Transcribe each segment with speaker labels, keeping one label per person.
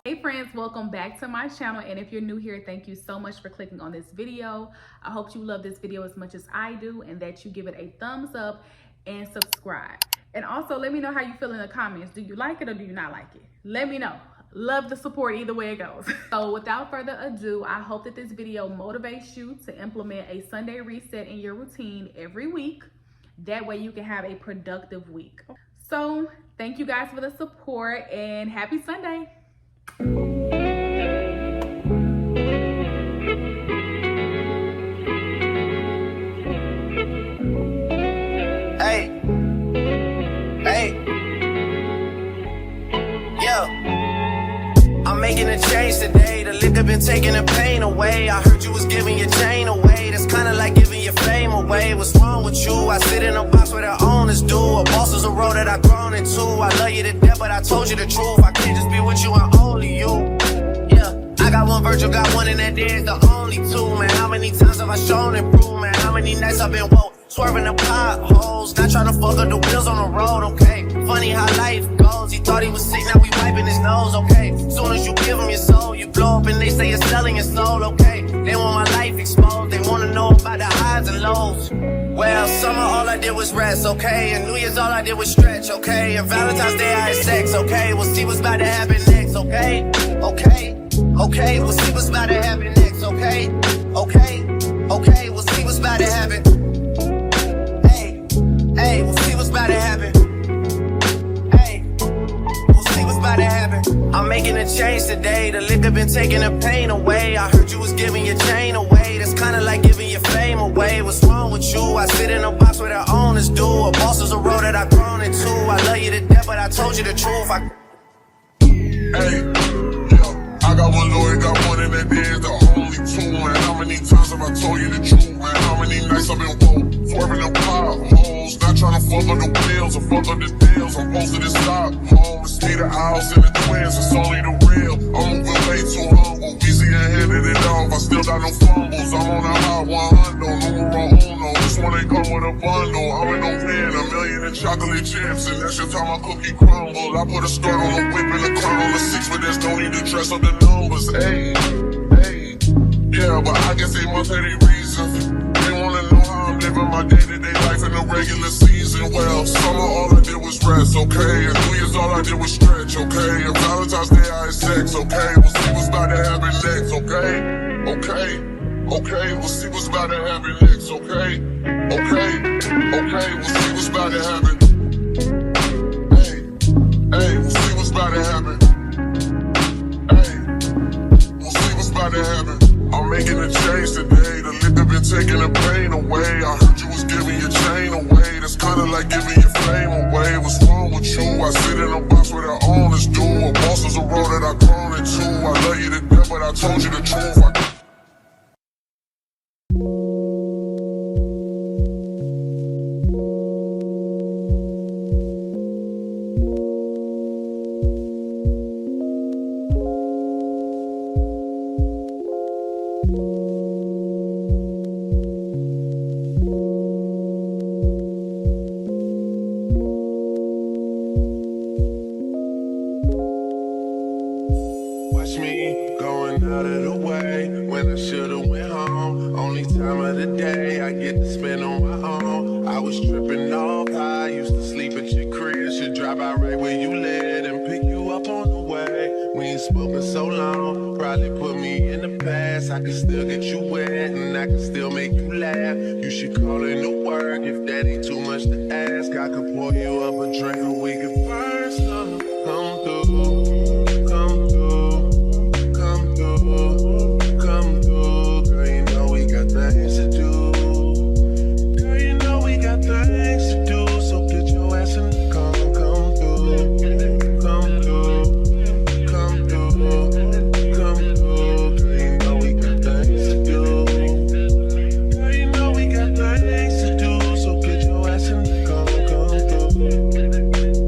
Speaker 1: Hey friends, welcome back to my channel, and if you're new here, thank you so much for clicking on this video. I hope you love this video as much as I do and that you give it a thumbs up and subscribe. And also let me know how you feel in the comments. Do you like it or do you not like it? Let me know. Love the support either way it goes. So without further ado, I hope that this video motivates you to implement a Sunday reset in your routine every week. That way you can have a productive week. So thank you guys for the support and happy Sunday.
Speaker 2: Making a change today. The liquor been taking the pain away. I heard you was giving your chain away. That's kinda like giving your fame away. What's wrong with you? I sit in a box where the owners do. A boss is a road that I've grown into. I love you to death, but I told you the truth. I can't just be with you and only you. Yeah, I got one Virgil, got one, and that there's the only two. Man, how many times have I shown improvement? How many nights I've been woke, swerving the potholes, not trying to fuck up the wheels on the road, okay? Funny how life goes. He thought he was sick, now we wiping his nose, okay? Soon as you give him your soul, you blow up and they say you're selling your soul, okay? They want my life exposed, they wanna know about the highs and lows. Well, summer all I did was rest, okay? And New Year's all I did was stretch, okay? And Valentine's Day I had sex, okay? We'll see what's about to happen next, okay? Okay, okay, we'll see what's about to happen next, okay? Okay, okay, we'll see what's about to happen. Hey, we'll see what's about to happen. Hey, we'll see what's about to happen. I'm making a change today. The liquor been taking the pain away. I heard you was giving your chain away. That's kinda like giving your fame away. What's wrong with you? I sit in a box where the owners do. A boss is a road that I've grown into. I love you to death, but I told you the truth.
Speaker 3: Hey, yeah, I got one lawyer, got one, and that there's the only two. Man, how many times have I told you the truth? Man, how many nights I've been woke, swerving the potholes, not trying to fuck up the wheels or fuck up the deals. I'm posted to stop home, it's me, the house, and the twins, it's only the real. I'm moving way too humble, easy and handed it off, I still got no fumbles. I'm on a hot 100, numero uno, this one ain't come with a bundle. I'm in no pen, $1 million in chocolate chips, and that's just how my cookie crumble. I put a skirt on a whip and a crown on the 6, but there's no need to dress up the numbers. Hey, yeah, but I guess they must have their reasons. They wanna know how I'm living my day-to-day life in the regular season. Well, summer all I did was rest, okay? And New Year's all I did was stretch, okay? And Valentine's Day I had sex, okay? We'll see what's about to happen next, okay? Okay, okay, we'll see what's about to happen next, okay? Okay, okay, we'll see what's about to happen. Hey, we'll see what's about to happen. We'll see what's about to happen. I'm making a change today. The liquor been taking the pain away. I heard you was giving your chain away. That's kinda like giving your fame away. What's wrong with you? I sit in a box where the owners do. A boss is a road that I've grown into. I love you to death, but I told you the truth. Watch me going out of the way when I should've went home. Only time of the day I get to spend on my own. I was tripping off high, used to sleep at your crib. Should drive by right where you live and pick you up on the way. We ain't spoken so long, probably put me in the past. I can still get you wet and I can still make you laugh. You should call in to work if that ain't too much to ask. I could pour you up a drink and we could burn some. Come through. Things to do. Girl, you know we got things to do. So get your ass in the car and come through. Come through. Come through. Come through. Girl, you know we got things to do. Girl, you know we got things to do. So get your ass in the car and come through.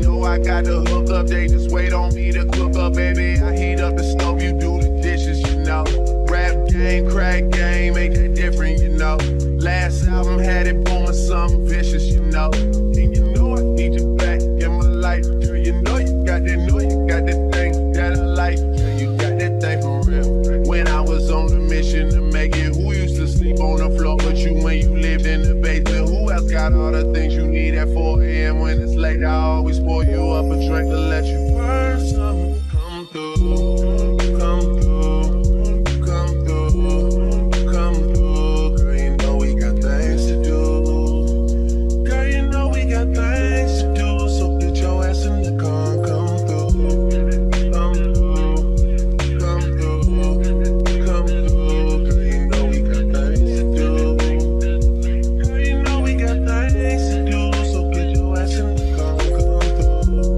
Speaker 3: know I got the hook up, they just wait on me to cook up, baby. I heat up the stove, you do the dishes, you know. Rap game, crack game, make that different, you know. Last album had it booming, something vicious, you know. And you know I need you back in my life. Girl, you know you got that thing that I like. Girl, you got that thing for real. When I was on the mission to make it, who used to sleep on the floor but you when you lived in the basement? Who else got all the things you need at 4 a.m. when it's late? I always pour you up a drink to let you burn something. Come through, come through, come through, come through. Girl, you know we got things to do. Girl, you know we got things to do. So get your ass in the car, come through, come through, come through, come through. Girl, you know we got things to do. Girl, you know we got things to do. So get your ass in the car, come through.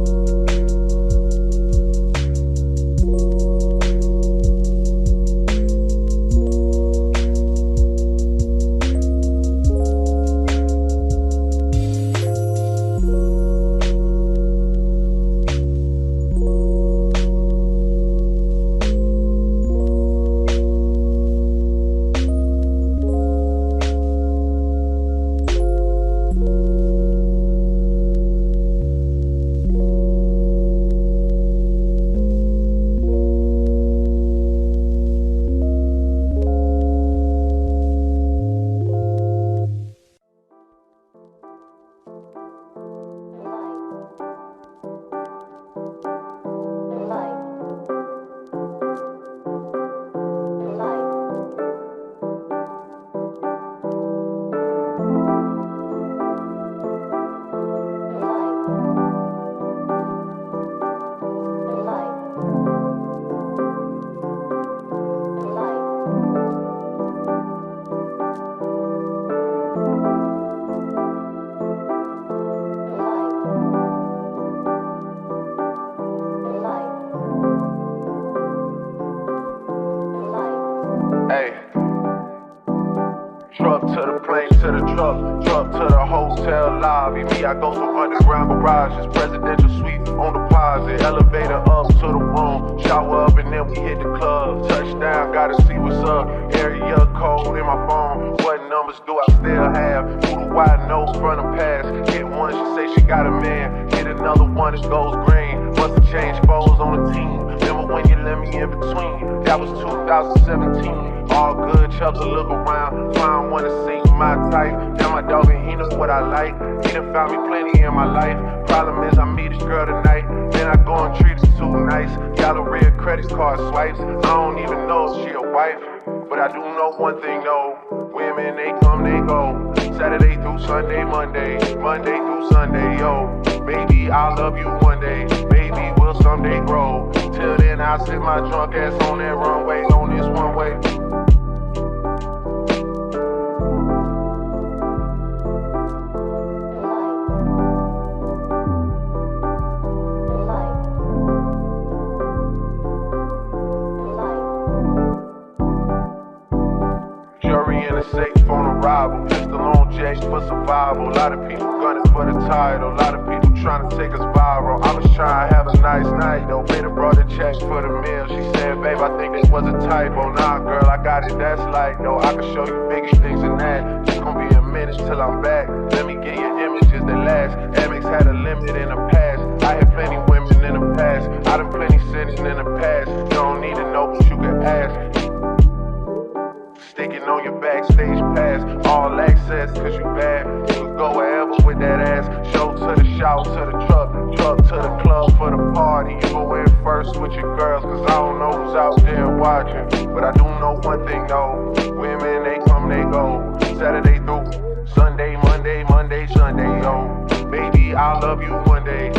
Speaker 3: Hey, truck to the plane, to the truck to the hotel lobby. Me, I go to underground garages, presidential suite on deposit, elevator up to the room, shower up and then we hit the club. Touchdown, gotta see what's up. Area code in my phone. What numbers do I still have? Who do I know from the past? Hit one, she say she got a man. Hit another one, it goes green. Must have changed foes on the team. Remember when you let me in between? That was 2017. All good, chuck a look around. Find one to see my type. Now my dog and he knows what I like. He done found me plenty in my life. Problem is I meet this girl tonight, then I go and treat her too nice. Yellow red credit card swipes. I don't even know if she a wife, but I do know one thing though. Women, they come, they go. Saturday through Sunday, Monday through Sunday, yo. Maybe I'll love you one day. Maybe we'll someday grow. Till then I'll sit my drunk ass on that runway, on this one way. In a safe on arrival, pistol on J's for survival. A lot of people gunning for the title, a lot of people trying to take us viral. I was trying to have a nice night though, made her brought a check for the meal. She said, babe, I think this was a typo. Nah, girl, I got it, that's light though. I can show you bigger things than that. It's gonna be a minute till I'm back. Let me get your images that last. Amex had a limit in the past. I had plenty women in the past. I done plenty sinning in the past. You don't need to know, but you can ask. Sticking on your backstage pass, all access, cause you bad. You could go wherever with that ass. Show to the shout, to the truck to the club for the party. You go in first with your girls, cause I don't know who's out there watching. But I do know one thing though, women, they come, they go. Saturday through Sunday, Monday, Sunday, yo. Maybe I'll love you one day.